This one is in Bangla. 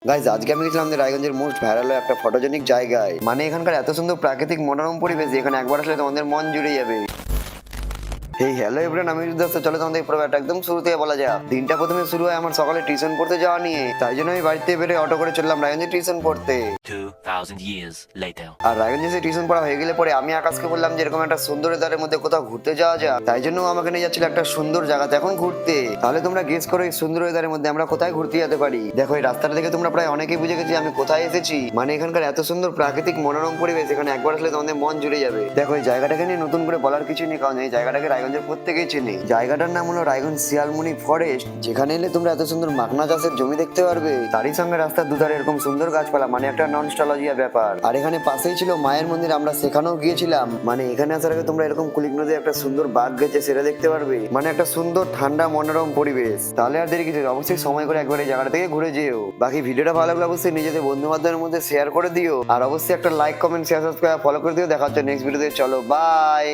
গাইজ আজকে আমি গেছিলাম আমাদের রায়গঞ্জের মোস্ট ভাইরাল একটা ফটোজেনিক জায়গায়। মানে এখানকার এত সুন্দর প্রাকৃতিক মনোরম পরিবেশ যে এখানে একবার আসলে তোমাদের মন জুড়ে যাবে। হেই হ্যালো এভরিওয়ান, আমি রুদ্রাস। চলো তোমাদের পুরোটা একদম শুরু থেকে বলা যাক। দিনটা প্রথমে শুরু হয় আমার সকালে টিউশন পড়তে যাওয়া নিয়ে। তাই জন্য আমি বাড়িতে বেরোয় অটো করে চললাম রায়গঞ্জে টিউশন পড়তে। 2000 years later. আর রায়গঞ্জে এসে টিউশন পড়া হয়ে গেলে পরে আমি আকাশকে বললাম যে এরকম একটা সুন্দর ওয়েদারের মধ্যে কোথাও ঘুরতে যাওয়া যায়। তাই জন্য ও আমাকে নিয়ে যাচ্ছিল একটা সুন্দর জায়গাতে এখন ঘুরতে। তাহলে তোমরা গেস করো এই সুন্দর ওয়েদারের মধ্যে আমরা কোথায় ঘুরতে যেতে পারি। দেখো এই রাস্তাটা দেখে তোমরা প্রায় অনেকেই বুঝে গেছি আমি কোথায় এসেছি। মানে এখানকার এত সুন্দর প্রাকৃতিক মনোরম পরিবেশ, এখানে একবার আসলে তোমাদের মন জুড়ে যাবে। দেখো এই জায়গাটাকে নিয়ে নতুন করে বলার কিছু নেই, কারণ এই জায়গাটাকে রায়গঞ্জের প্রত্যেকেই চেনে। জায়গাটার নাম হলো রায়গঞ্জ শিয়ালমণি ফরেস্ট, যেখানে এলে তোমরা এত সুন্দর মাখনা চাষের জমি দেখতে পারবে। তারই সঙ্গে রাস্তার দুধারে এরকম সুন্দর গাছপালা, মানে একটা ননস্টালজিয়া ব্যাপার। আর এখানে পাশেই ছিল মায়ের মন্দির, আমরা সেখানেও গিয়েছিলাম। মানে এখানে আসার আগে তোমরা এরকম কুলিক নদী একটা সুন্দর বাঘ গেছে সেটা দেখতে পারবে। মানে একটা সুন্দর ঠান্ডা মনোরম পরিবেশ। তাহলে আর দেরি কিছু নেই, অবশ্যই সময় করে একবার এই জায়গাটা থেকে ঘুরে যেও। বাকি ভিডিওটা ভালো লাগলে অবশ্যই নিজেদের বন্ধু বান্ধবের মধ্যে শেয়ার করে দিও। আর অবশ্যই একটা like comment share subscribe follow করে দিও। দেখা হচ্ছে নেক্সট ভিডিওতে। চলো বাই।